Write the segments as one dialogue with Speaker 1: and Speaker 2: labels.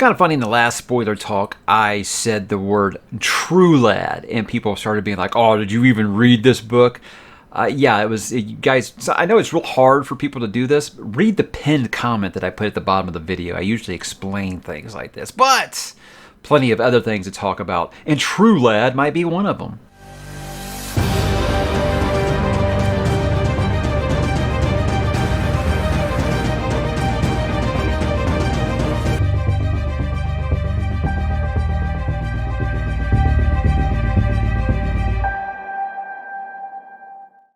Speaker 1: kind of funny, in the last spoiler talk, I said the word true lad, and people started being like, oh, did you even read this book? Yeah, it was, you guys, so I know it's real hard for people to do this. But read the pinned comment that I put at the bottom of the video. I usually explain things like this, but plenty of other things to talk about, and true lad might be one of them.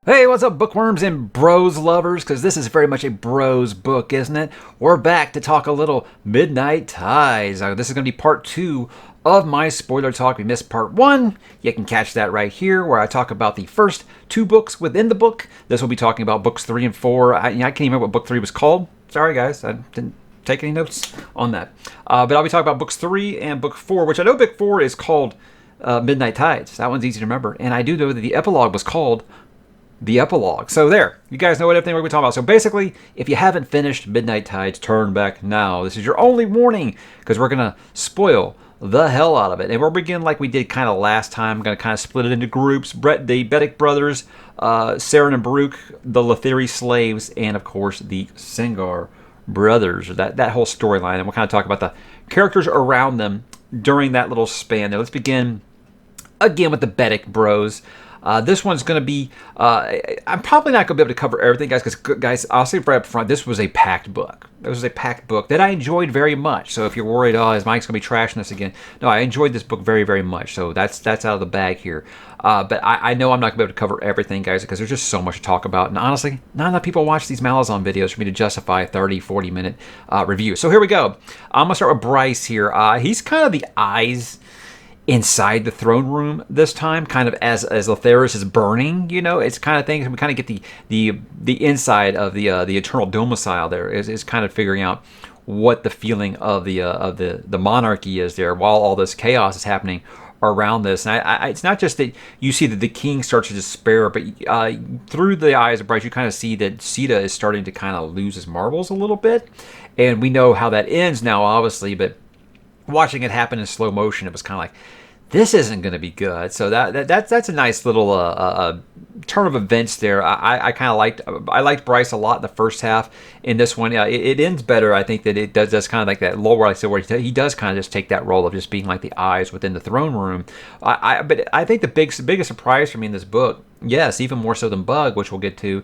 Speaker 1: Hey, what's up, bookworms and bros lovers? Because this is very much a bros book, isn't it? We're back to talk a little Midnight Tides. This is going to be part 2 of my spoiler talk. We missed part 1. You can catch that right here, where I talk about the first 2 books within the book. This will be talking about books 3 and 4. I can't even remember what book 3 was called. Sorry, guys. I didn't take any notes on that. But I'll be talking about books 3 and book 4, which I know book 4 is called Midnight Tides. That one's easy to remember. And I do know that the epilogue was called the epilogue. So there, you guys know what everything we're going to talk about. So basically, if you haven't finished Midnight Tides, turn back now. This is your only warning, because we're going to spoil the hell out of it. And we'll begin like we did kind of last time. I'm going to kind of split it into groups. The Betic brothers, Saren and Baruch, the Lethari slaves, and of course the Sengar brothers. That whole storyline. And we'll kind of talk about the characters around them during that little span there. Let's begin again with the Betic bros. This one's going to be, I'm probably not going to be able to cover everything, guys, because, guys, I'll say right up front, this was a packed book. This was a packed book that I enjoyed very much. So if you're worried, oh, is Mike's going to be trashing this again? No, I enjoyed this book very, very much. So that's out of the bag here. But I know I'm not going to be able to cover everything, guys, because there's just so much to talk about. And honestly, not enough people watch these Malazan videos for me to justify a 30, 40-minute review. So here we go. I'm going to start with Bryce here. He's kind of the eyes inside the throne room this time, kind of as Lethari is burning, you know, it's kind of things. We kind of get the inside of the eternal domicile there is kind of figuring out what the feeling of the monarchy is there while all this chaos is happening around this. And it's not just that you see that the king starts to despair, but through the eyes of Bryce, you kind of see that Sita is starting to kind of lose his marbles a little bit, and we know how that ends now, obviously, but watching it happen in slow motion, it was kind of like, this isn't going to be good. So that's a nice little turn of events there. I kind of liked Bryce a lot in the first half. In this one, yeah, it ends better. I think that it does kind of like that lull where I said where he does kind of just take that role of just being like the eyes within the throne room. But I think the biggest surprise for me in this book, yes, even more so than Bug, which we'll get to,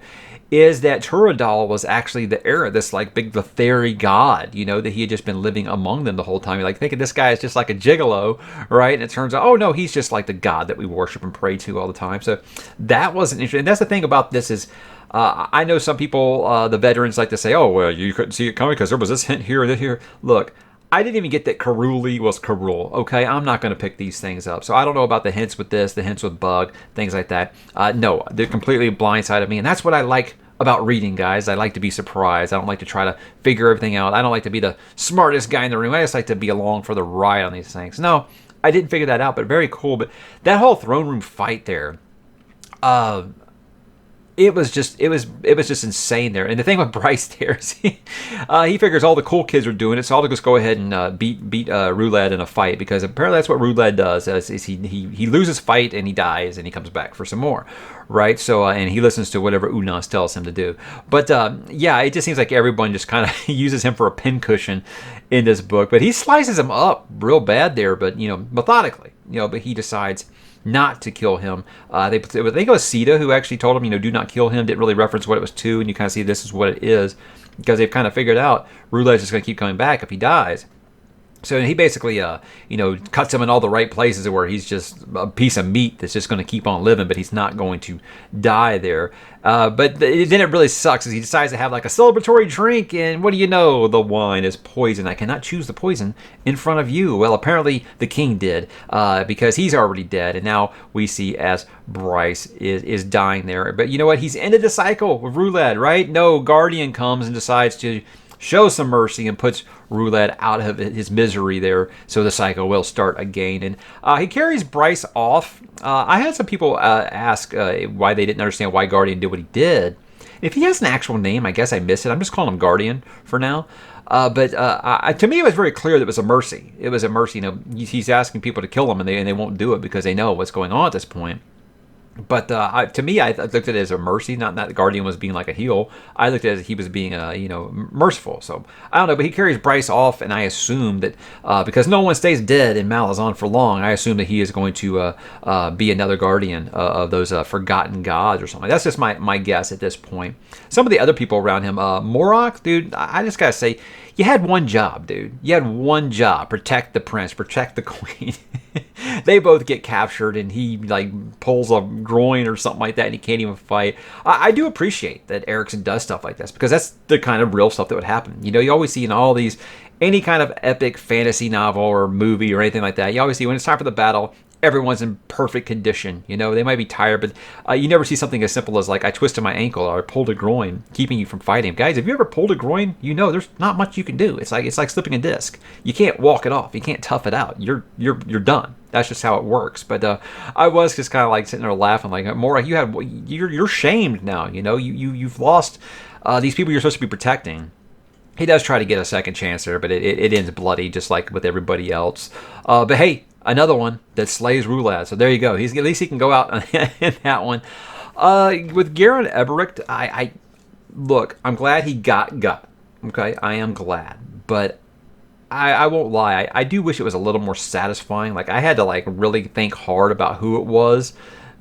Speaker 1: is that Turadal was actually the heir of this like big Lethari god, you know, that he had just been living among them the whole time. You're like thinking this guy is just like a gigolo, right? And it turns out, oh no, he's just like the god that we worship and pray to all the time. So that was interesting. And that's the thing about this is, I know some people, the veterans, like to say, oh, well, you couldn't see it coming because there was this hint here and this here. Look, I didn't even get that Karuli was Karul, okay? I'm not going to pick these things up. So I don't know about the hints with this, the hints with Bug, things like that. No, they're completely blindsided me. And that's what I like about reading, guys. I like to be surprised. I don't like to try to figure everything out. I don't like to be the smartest guy in the room. I just like to be along for the ride on these things. No, I didn't figure that out, but very cool. But that whole throne room fight there, it was just insane there. And the thing with Bryce there is he figures all the cool kids are doing it, so I'll just go ahead and beat Roulette in a fight, because apparently that's what Roulette does. Is he loses fight and he dies and he comes back for some more, right? So and he listens to whatever Udinaas tells him to do. But yeah, it just seems like everyone just kind of uses him for a pincushion in this book. But he slices him up real bad there, but you know, methodically, you know. But he decides not to kill him. I think it was Sita who actually told him, you know, do not kill him. Didn't really reference what it was to, and you kind of see this is what it is, because they've kind of figured out Roulette's just going to keep coming back if he dies. So he basically, you know, cuts him in all the right places where he's just a piece of meat that's just going to keep on living, but he's not going to die there. But then it really sucks as he decides to have like a celebratory drink, and what do you know? The wine is poison. I cannot choose the poison in front of you. Well, apparently the king did, because he's already dead, and now we see as Bryce is dying there. But you know what? He's ended the cycle with Roulette, right? No, Guardian comes and decides to show some mercy and puts Roulette out of his misery there, so the cycle will start again. And he carries Bryce off. I had some people ask why they didn't understand why Guardian did what he did, If he has an actual name, I guess I missed it. I'm just calling him Guardian for now. But to me, it was very clear that it was a mercy. It was a mercy. You know, he's asking people to kill him, and they won't do it because they know what's going on at this point. But to me, I looked at it as a mercy, not that the Guardian was being like a heel. I looked at it as he was being, merciful. So I don't know, but he carries Bryce off, and I assume that because no one stays dead in Malazan for long, I assume that he is going to be another Guardian of those forgotten gods or something. That's just my guess at this point. Some of the other people around him, Morok, dude, I just gotta say, you had one job, dude. You had one job: protect the prince, protect the queen. They both get captured, and he like pulls a groin or something like that, and he can't even fight. I do appreciate that Erikson does stuff like this, because that's the kind of real stuff that would happen. You know, you always see in all these, any kind of epic fantasy novel or movie or anything like that, you always see when it's time for the battle, everyone's in perfect condition. You know, they might be tired, but you never see something as simple as like, I twisted my ankle or I pulled a groin, keeping you from fighting. Guys, if you ever pulled a groin, you know there's not much you can do. It's like slipping a disc. You can't walk it off. You can't tough it out. You're done. That's just how it works. But I was just kind of like sitting there laughing, like, Mora, you're shamed now. You know, you've lost these people you're supposed to be protecting. He does try to get a second chance there, but it ends bloody, just like with everybody else. But hey, another one that slays Rulad. So there you go. At least he can go out in that one. With Garen Ebericht, I look, I'm glad he got gut. Okay, I am glad. But I won't lie. I do wish it was a little more satisfying. Like, I had to like really think hard about who it was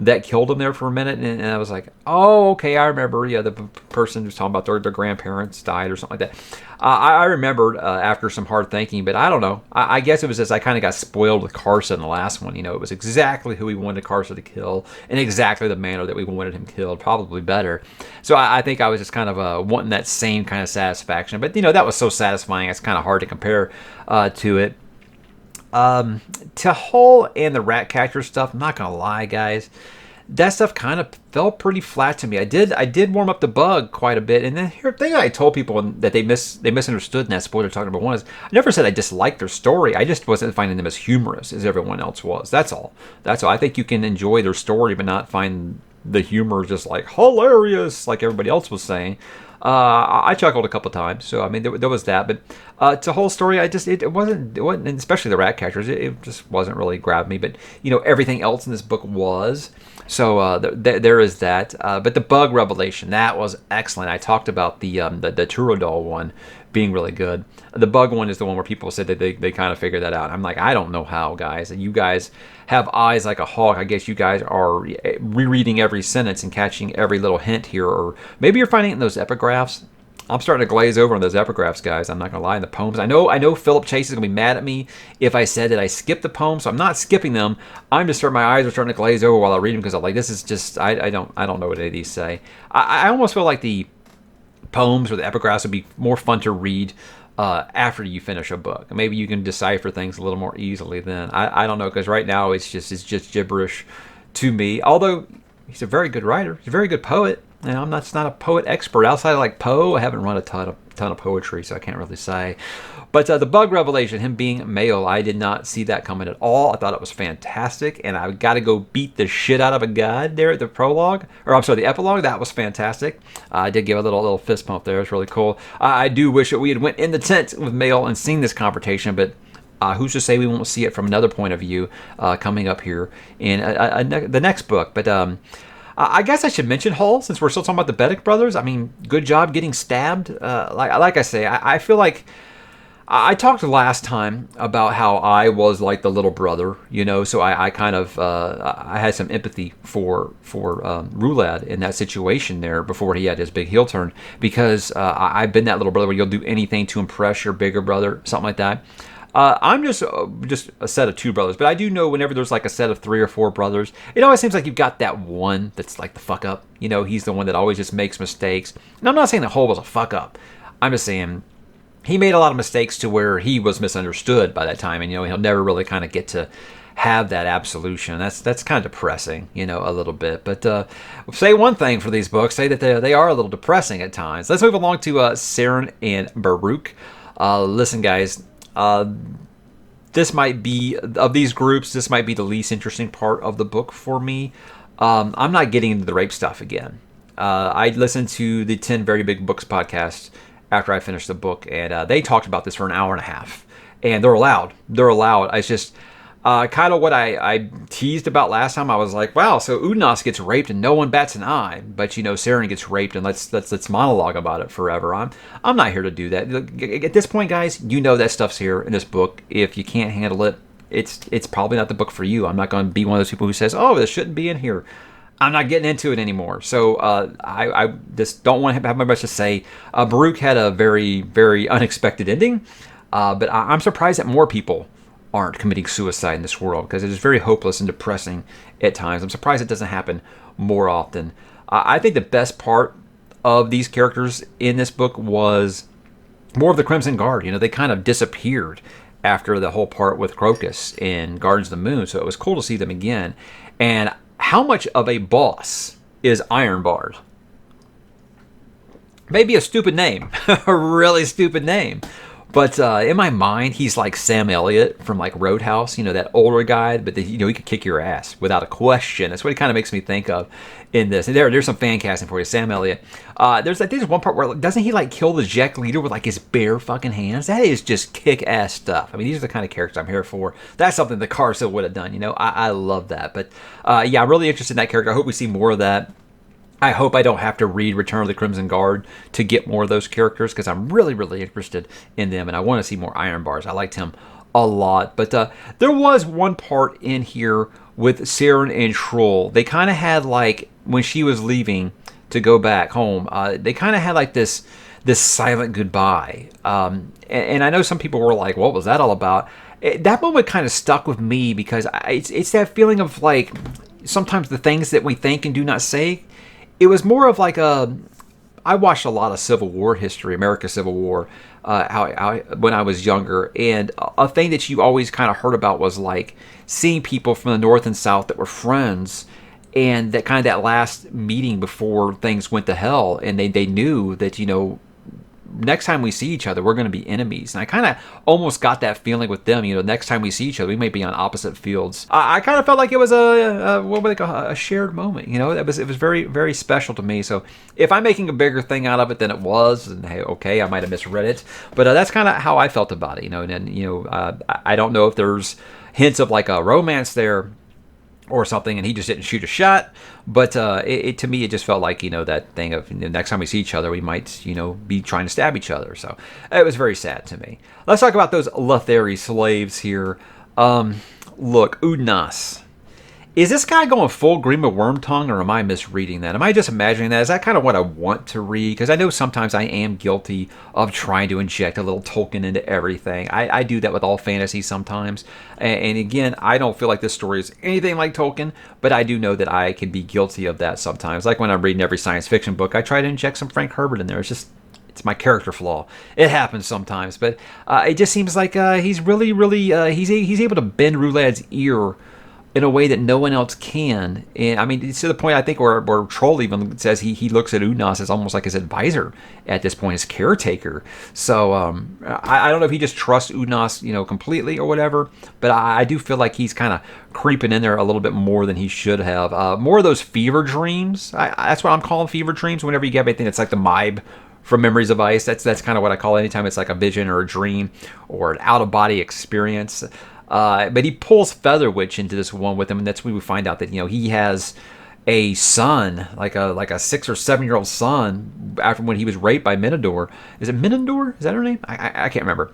Speaker 1: that killed him there for a minute, and I was like, oh, okay, I remember. Yeah, the person who's talking about their grandparents died or something like that. I remembered after some hard thinking, but I don't know. I guess it was just I kind of got spoiled with Karsa in the last one. You know, it was exactly who we wanted Karsa to kill, in exactly the manner that we wanted him killed, probably better. So I think I was just kind of wanting that same kind of satisfaction. But, you know, that was so satisfying, it's kind of hard to compare to it. To Hull and the rat catcher stuff, I'm not gonna lie, guys, that stuff kind of fell pretty flat to me. I did warm up the bug quite a bit, and then the thing I told people that they misunderstood in that spoiler talking about one is, I never said I disliked their story. I just wasn't finding them as humorous as everyone else was. That's all. I think you can enjoy their story but not find the humor just like hilarious like everybody else was saying. I chuckled a couple times, so I mean there was that, but the whole story, it wasn't, and especially the rat catchers, it just wasn't really grabbing me. But you know, everything else in this book was. So there is that. But the bug revelation, that was excellent. I talked about the Turodol one being really good. The bug one is the one where people said that they kind of figured that out. I'm like, I don't know how, guys. You guys have eyes like a hawk. I guess you guys are rereading every sentence and catching every little hint here. Or maybe you're finding it in those epigraphs. I'm starting to glaze over on those epigraphs, guys. I'm not going to lie. In the poems, I know Philip Chase is going to be mad at me if I said that I skipped the poems. So I'm not skipping them. I'm just my eyes are starting to glaze over while I read them, because I'm like, this is just, I don't know what any of these say. I almost feel like the poems or the epigraphs would be more fun to read after you finish a book. Maybe you can decipher things a little more easily then. I don't know, because right now it's just gibberish to me. Although he's a very good writer, he's a very good poet. And I'm not a poet expert outside of like Poe. I haven't run a ton of poetry, so I can't really say. But the bug revelation, him being male, I did not see that coming at all. I thought it was fantastic, and I got to go beat the shit out of a god there at the prologue, or I'm sorry, the epilogue. That was fantastic. I did give a little fist pump there. It's really cool. I do wish that we had went in the tent with Mail and seen this confrontation, but who's to say we won't see it from another point of view coming up here in the next book? But I guess I should mention Hull, since we're still talking about the Betic brothers. I mean, good job getting stabbed. Like I say, I feel like I talked last time about how I was like the little brother, you know. So I kind of I had some empathy for Rulad in that situation there before he had his big heel turn, because I've been that little brother where you'll do anything to impress your bigger brother, something like that. I'm just a set of two brothers, but I do know whenever there's like a set of 3 or 4 brothers, it always seems like you've got that one that's like the fuck up. You know, he's the one that always just makes mistakes. And I'm not saying that Hull was a fuck up. I'm just saying he made a lot of mistakes to where he was misunderstood by that time, and you know, he'll never really kind of get to have that absolution. That's kind of depressing, you know, a little bit. But say one thing for these books, say that they are a little depressing at times. Let's move along to Saren and Baruch. Listen, guys. This might be, of these groups, this might be the least interesting part of the book for me. I'm not getting into the rape stuff again. I listened to the 10 Very Big Books podcast after I finished the book, and they talked about this for an hour and a half. And they're allowed. They're allowed. It's just kind of what I teased about last time. I was like, wow, so Udinaas gets raped and no one bats an eye. But, Saren gets raped and let's monologue about it forever. I'm not here to do that. At this point, guys, that stuff's here in this book. If you can't handle it, it's probably not the book for you. I'm not going to be one of those people who says, oh, this shouldn't be in here. I'm not getting into it anymore. So I just don't want to have much to say. Baruch had a very, very unexpected ending. But I'm surprised that more people aren't committing suicide in this world, because it is very hopeless and depressing at times. I'm surprised it doesn't happen more often. I think the best part of these characters in this book was more of the Crimson Guard. They kind of disappeared after the whole part with Crocus in Gardens of the Moon, so it was cool to see them again. And how much of a boss is Ironbard? Maybe a stupid name, a really stupid name. But in my mind, he's like Sam Elliott from like Roadhouse, that older guy, but he could kick your ass without a question. That's what he kind of makes me think of in this. And there's some fan casting for you, Sam Elliott. There's one part where doesn't he like kill the Jack leader with like his bare fucking hands? That is just kick ass stuff. I mean, these are the kind of characters I'm here for. That's something the Carso would have done. I love that. But yeah, I'm really interested in that character. I hope we see more of that. I hope I don't have to read Return of the Crimson Guard to get more of those characters, because I'm really, really interested in them, and I want to see more Ironbars. I liked him a lot. But there was one part in here with Saren and Shrull. They kind of had, like, when she was leaving to go back home, they kind of had, like, this silent goodbye. And I know some people were like, what was that all about? That moment kind of stuck with me, because it's that feeling of, like, sometimes the things that we think and do not say. It was more of like I watched a lot of Civil War history, America's Civil War, when I was younger. And a thing that you always kind of heard about was like seeing people from the North and South that were friends, and that kind of that last meeting before things went to hell. And they knew that, next time we see each other, we're going to be enemies. And I kind of almost got that feeling with them. Next time we see each other, we may be on opposite fields. I kind of felt like it was a shared moment. It was very, very special to me. So if I'm making a bigger thing out of it than it was, and hey, okay, I might have misread it, but that's kind of how I felt about it. And then I don't know if there's hints of like a romance there or something, and he just didn't shoot a shot. But to me, it just felt like, that thing of next time we see each other, we might, be trying to stab each other. So it was very sad to me. Let's talk about those Lethari slaves here. Look, Udinaas. Is this guy going full Grima Wormtongue, or am I misreading that? Am I just imagining that? Is that kind of what I want to read? Because I know sometimes I am guilty of trying to inject a little Tolkien into everything. I do that with all fantasy sometimes. And again, I don't feel like this story is anything like Tolkien, but I do know that I can be guilty of that sometimes. Like when I'm reading every science fiction book, I try to inject some Frank Herbert in there. It's my character flaw. It happens sometimes, but it just seems like he's really, really, he's able to bend Roulad's ear in a way that no one else can. And I mean, it's to the point I think where Troll even says he looks at Udinaas as almost like his advisor at this point, his caretaker. So I don't know if he just trusts Udinaas, completely or whatever, but I do feel like he's kind of creeping in there a little bit more than he should have. More of those fever dreams. That's what I'm calling fever dreams. Whenever you get anything that's like the Maib from Memories of Ice, that's kind of what I call it. Anytime it's like a vision or a dream or an out-of-body experience. But he pulls Featherwitch into this one with him, and that's when we find out that he has a son, like a 6 or 7 year old son, after when he was raped by Minador. Is it Minador? Is that her name? I can't remember.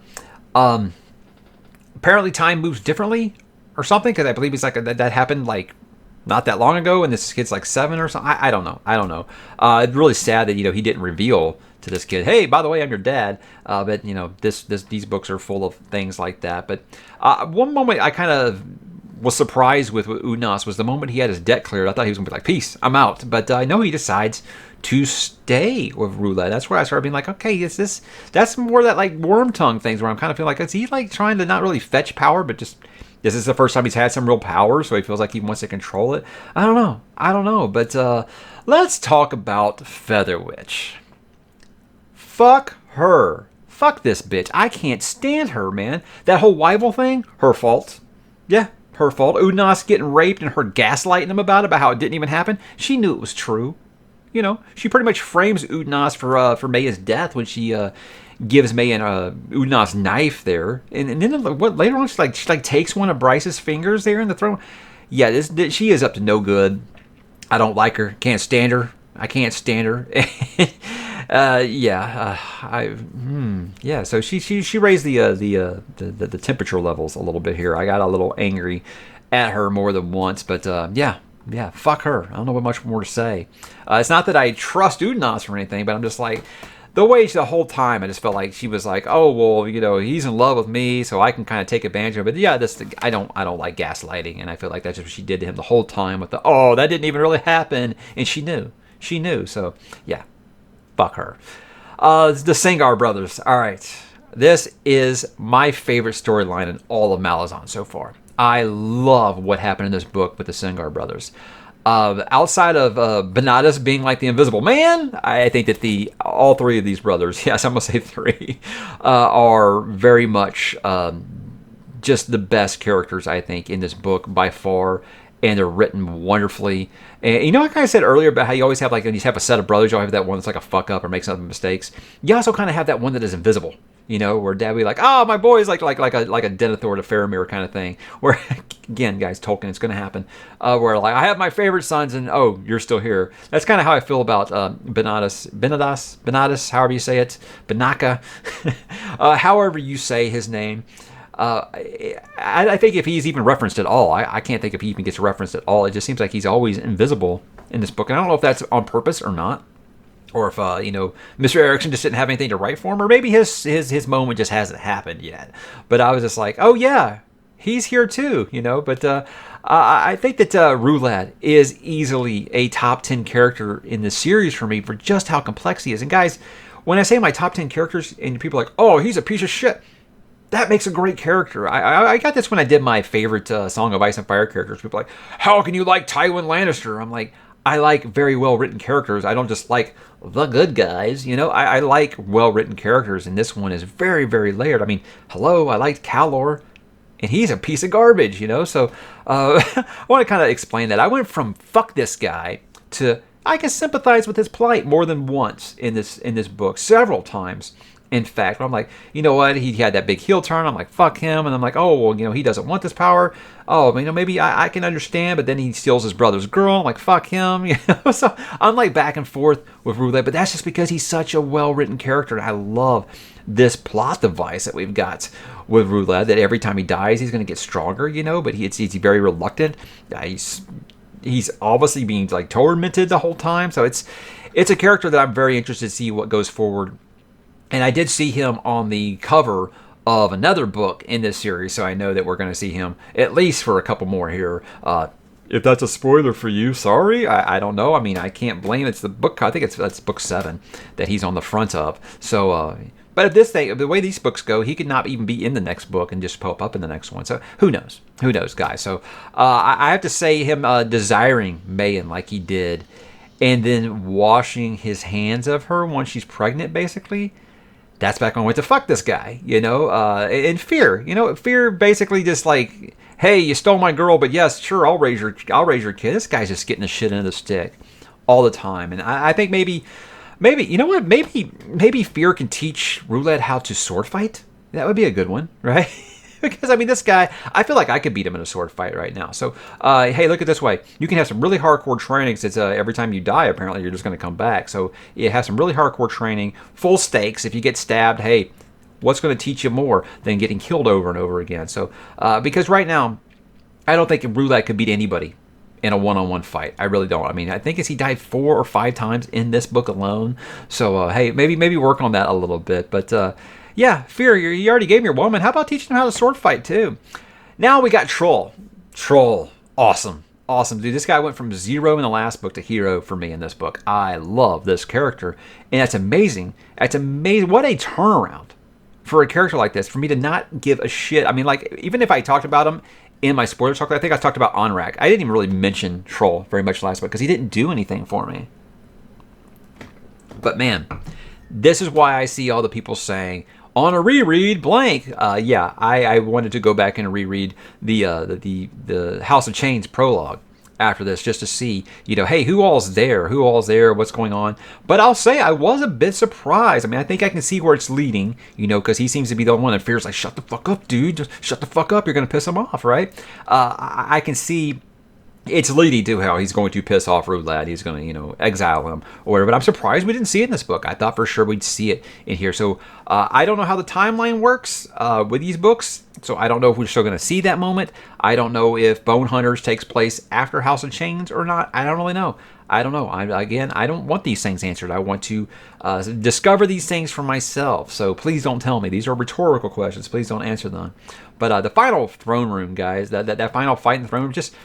Speaker 1: Apparently, time moves differently or something, because I believe it's like that happened like not that long ago, and this kid's like 7 or something. I don't know. It's really sad that he didn't reveal to this kid, hey, by the way, I'm your dad. But these books are full of things like that. But one moment I kind of was surprised with Udinaas was the moment he had his debt cleared. I thought he was gonna be like, peace, I'm out. But I know he decides to stay with Roulette. That's where I started being like, okay, that's more that like Wormtongue things where I'm kind of feeling like, is he like trying to not really fetch power, but just this is the first time he's had some real power, so he feels like he wants to control it. I don't know. But let's talk about Featherwitch. Fuck her. Fuck this bitch. I can't stand her, man. That whole Weibel thing, her fault. Yeah, her fault. Udinaas getting raped and her gaslighting him about how it didn't even happen. She knew it was true. she pretty much frames Udinaas for Maya's death when she gives Maya Udinaas' knife there, and then later on she takes one of Bryce's fingers there in the throat. Yeah, she is up to no good. I don't like her. Can't stand her. I can't stand her. Yeah. So she raised the temperature levels a little bit here. I got a little angry at her more than once, but yeah, fuck her. I don't know what much more to say. It's not that I trust Udinaas or anything, but I'm just like, the way the whole time I just felt like she was like, oh well, he's in love with me, so I can kind of take advantage of it. But yeah, I don't like gaslighting, and I feel like that's just what she did to him the whole time with that didn't even really happen, and she knew. So yeah, fuck her. The Sengar brothers. All right, this is my favorite storyline in all of Malazan so far. I love what happened in this book with the Sengar brothers. Outside of Benadas being like the Invisible Man, I think that all three of these brothers, yes, I'm going to say three, are very much just the best characters, I think, in this book by far, and they're written wonderfully. And like I said earlier about how you always have, like, when you have a set of brothers, you always have that one that's like a fuck up or makes some mistakes. You also kind of have that one that is invisible. Where Dad would be like, oh, my boy's like a Denethor to Faramir kind of thing. Where, again, guys, Tolkien, it's going to happen. Where, like, I have my favorite sons, and, oh, you're still here. That's kind of how I feel about Benadas, however you say it, Benaka, however you say his name. I think if he's even referenced at all, I can't think if he even gets referenced at all. It just seems like he's always invisible in this book. And I don't know if that's on purpose or not. Or if, Mr. Erikson just didn't have anything to write for him, or maybe his moment just hasn't happened yet. But I was just like, oh yeah, he's here too, But I think that Rulad is easily a top 10 character in the series for me for just how complex he is. And guys, when I say my top 10 characters, and people are like, oh, he's a piece of shit, that makes a great character. I got this when I did my favorite Song of Ice and Fire characters. People are like, how can you like Tywin Lannister? I'm like, I like very well-written characters. I don't just like the good guys, I like well-written characters, and this one is very, very layered. I mean, hello, I liked Calor, and he's a piece of garbage, So I want to kind of explain that. I went from fuck this guy to I can sympathize with his plight more than once in this book, several times. In fact, I'm like, you know what? He had that big heel turn. I'm like, fuck him. And I'm like, oh, well, he doesn't want this power. Oh, maybe I can understand. But then he steals his brother's girl. I'm like, fuck him. So I'm like back and forth with Roulette. But that's just because he's such a well-written character. And I love this plot device that we've got with Roulette, that every time he dies, he's going to get stronger, But he's very reluctant. He's obviously being like tormented the whole time. So it's a character that I'm very interested to see what goes forward. And I did see him on the cover of another book in this series, so I know that we're going to see him at least for a couple more here. If that's a spoiler for you, sorry. I don't know. I mean, I can't blame. It's the book. I think that's book 7 that he's on the front of. So, but if the way these books go, he could not even be in the next book and just pop up in the next one. So who knows? Who knows, guys? So I have to say him desiring Mayan like he did, and then washing his hands of her once she's pregnant, basically. That's back on went to fuck this guy, and fear, fear basically just like, hey, you stole my girl, but yes, sure, I'll raise your kid. This guy's just getting the shit into the stick all the time, and I think maybe, you know what, maybe fear can teach Roulette how to sword fight. That would be a good one, right? Because, I mean, this guy, I feel like I could beat him in a sword fight right now. So, hey, look at it this way. You can have some really hardcore training since every time you die, apparently, you're just going to come back. So, you have some really hardcore training, full stakes. If you get stabbed, hey, what's going to teach you more than getting killed over and over again? So, because right now, I don't think Roulette could beat anybody in a one-on-one fight. I really don't. I mean, I think he died 4 or 5 times in this book alone. So, hey, maybe work on that a little bit. But, yeah, Fear, you already gave me your woman. How about teaching him how to sword fight, too? Now we got Troll. Troll. Awesome. Awesome, dude. This guy went from 0 in the last book to hero for me in this book. I love this character. And that's amazing. That's amazing. What a turnaround for a character like this. For me to not give a shit. I mean, like, even if I talked about him in my spoiler talk, I think I talked about Onrak. I didn't even really mention Troll very much last book because he didn't do anything for me. But, man, this is why I see all the people saying, on a reread, blank. I wanted to go back and reread the House of Chains prologue after this just to see, hey, who all's there, what's going on. But I'll say I was a bit surprised. I mean, I think I can see where it's leading, because he seems to be the one that fears, like, shut the fuck up, dude. Just shut the fuck up. You're going to piss him off, right? I can see it's leading to how he's going to piss off Roulette. He's going to, exile him or whatever. But I'm surprised we didn't see it in this book. I thought for sure we'd see it in here. So I don't know how the timeline works with these books. So I don't know if we're still going to see that moment. I don't know if Bone Hunters takes place after House of Chains or not. I don't really know. I don't know. I don't want these things answered. I want to discover these things for myself. So please don't tell me. These are rhetorical questions. Please don't answer them. But the final throne room, guys, that final fight in the throne room, just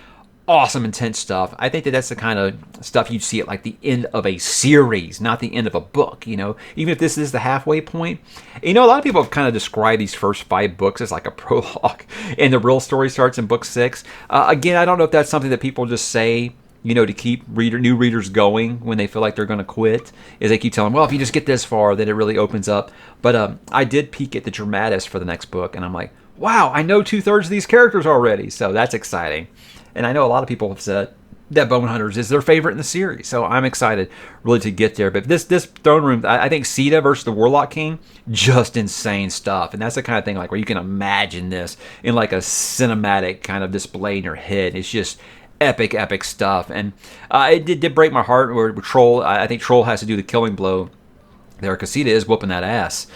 Speaker 1: awesome, intense stuff. I think that's the kind of stuff you'd see at like the end of a series, not the end of a book, even if this is the halfway point. A lot of people have kind of described these first 5 books as like a prologue, and the real story starts in book 6. Again, I don't know if that's something that people just say, to keep new readers going when they feel like they're going to quit, is they keep telling them, well, if you just get this far, then it really opens up. But I did peek at the dramatist for the next book, and I'm like, wow, I know 2/3 of these characters already, so that's exciting. And I know a lot of people have said that Bone Hunters is their favorite in the series, so I'm excited really to get there. But this throne room, I think Sita versus the Warlock King, just insane stuff. And that's the kind of thing like where you can imagine this in like a cinematic kind of display in your head. It's just epic stuff. And it did break my heart where Troll, I think Troll has to do the killing blow there because Sita is whooping that ass.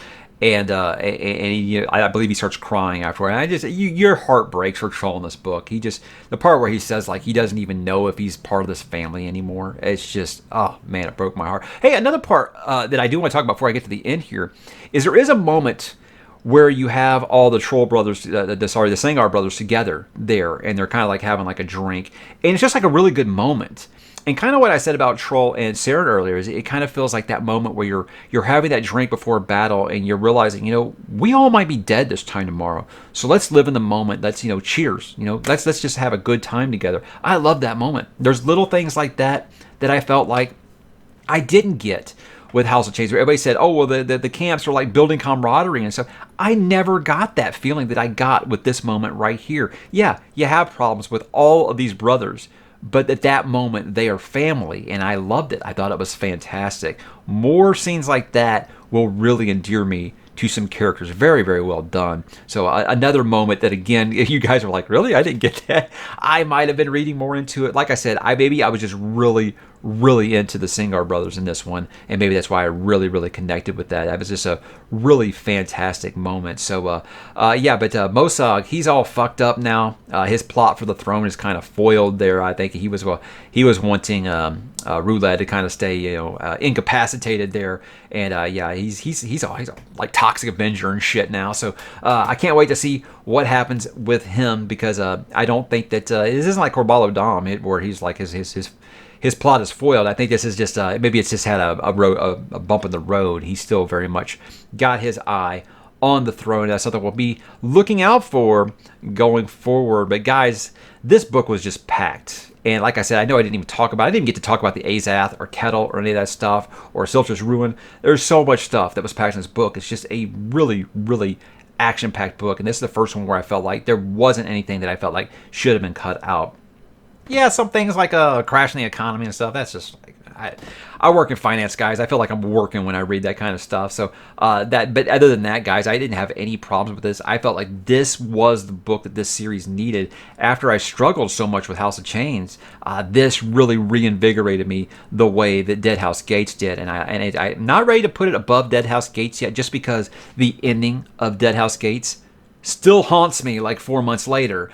Speaker 1: And I believe he starts crying afterward. And your heart breaks for Troll in this book. The part where he says like he doesn't even know if he's part of this family anymore. It's just, oh man, it broke my heart. Hey, another part that I do want to talk about before I get to the end here is there is a moment where you have all the Troll brothers, the Sengar brothers together there, and they're kind of like having like a drink, and it's just like a really good moment. And kind of what I said about Troll and Saren earlier is it kind of feels like that moment where you're having that drink before battle and you're realizing, we all might be dead this time tomorrow. So let's live in the moment. Let's, cheers. Let's just have a good time together. I love that moment. There's little things like that I felt like I didn't get with House of Chains, where everybody said, oh, well, the camps are like building camaraderie and stuff. I never got that feeling that I got with this moment right here. Yeah, you have problems with all of these brothers, but at that moment, they are family, and I loved it. I thought it was fantastic. More scenes like that will really endear me to some characters. Very, very well done. So another moment that, again, you guys are like, really? I didn't get that. I might have been reading more into it. Like I said, I was just really, really into the Sengar brothers in this one, and maybe that's why I really, really connected with that. That was just a really fantastic moment. So, but Mosag, he's all fucked up now. His plot for the throne is kind of foiled there. I think he was wanting Roulette to kind of stay, incapacitated there, and he's like toxic Avenger and shit now. So I can't wait to see what happens with him, because I don't think that this isn't like Corballo Dom, where he's like his plot is foiled. I think this is just maybe it's just had a bump in the road. He's still very much got his eye on the throne. That's something we'll be looking out for going forward. But guys, this book was just packed. And like I said, I know I didn't get to talk about the Azath or Kettle or any of that stuff, or Siltra's Ruin. There's so much stuff that was packed in this book. It's just a really, really action-packed book. And this is the first one where I felt like there wasn't anything that I felt like should have been cut out. Yeah, some things like crashing the economy and stuff, that's just like, I work in finance, guys. I feel like I'm working when I read that kind of stuff. So but other than that, guys, I didn't have any problems with this. I felt like this was the book that this series needed. After I struggled so much with House of Chains, this really reinvigorated me the way that Dead House Gates did. And I'm not ready to put it above Dead House Gates yet, just because the ending of Dead House Gates still haunts me like 4 months later.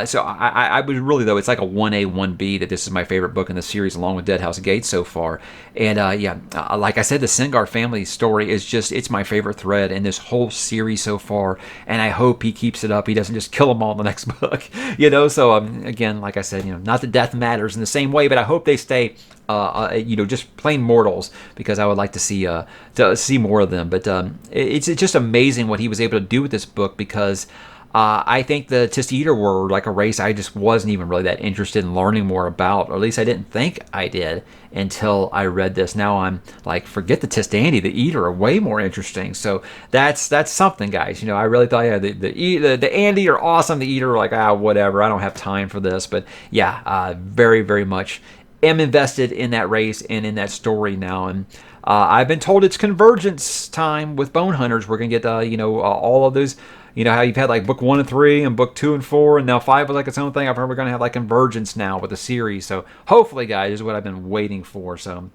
Speaker 1: So I was really, though, it's like a 1A, 1B that this is my favorite book in the series, along with Dead House Gates so far. And like I said, the Sengar family story is it's my favorite thread in this whole series so far. And I hope he keeps it up. He doesn't just kill them all in the next book, So again, like I said, not that death matters in the same way, but I hope they stay, just plain mortals, because I would like to see more of them. But it's just amazing what he was able to do with this book, because I think the Tista Eater were like a race I just wasn't even really that interested in learning more about, or at least I didn't think I did until I read this. Now I'm like, forget the Tista, the Eater are way more interesting. So that's something, guys. I really thought, yeah, the Andy are awesome. The Eater are like, whatever. I don't have time for this. But yeah, very, very much am invested in that race and in that story now. And I've been told it's convergence time with Bone Hunters. We're going to get, all of those. How you've had like book 1 and 3 and book 2 and 4 and now 5 was like its own thing. I've heard we're going to have like convergence now with the series. So hopefully, guys, this is what I've been waiting for. So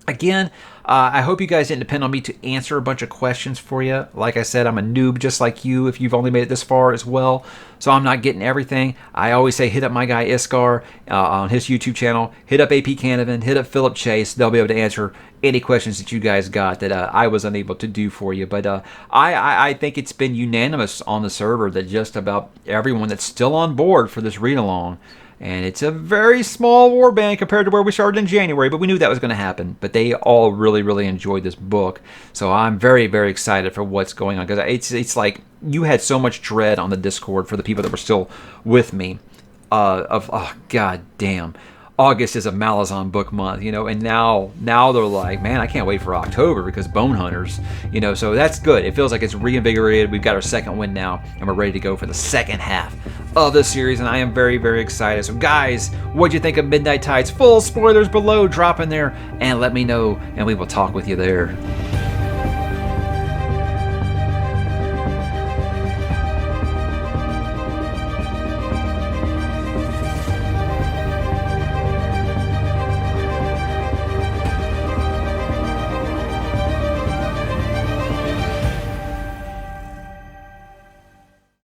Speaker 1: again, I hope you guys didn't depend on me to answer a bunch of questions for you. Like I said, I'm a noob just like you if you've only made it this far as well. So I'm not getting everything. I always say hit up my guy Iskar on his YouTube channel. Hit up AP Canavan. Hit up Philip Chase. They'll be able to answer any questions that you guys got that I was unable to do for you. But I think it's been unanimous on the server that just about everyone that's still on board for this read-along. And it's a very small warband compared to where we started in January, but we knew that was going to happen. But they all really, really enjoyed this book. So I'm very, very excited for what's going on. Because it's like you had so much dread on the Discord for the people that were still with me. God damn. August is a Malazan book month, and now they're like, man, I can't wait for October because Bone Hunters, so that's good. It feels like it's reinvigorated. We've got our second win now, and we're ready to go for the second half of the series, and I am very, very excited. So guys, what'd you think of Midnight Tides? Full spoilers below, drop in there and let me know, and we will talk with you there.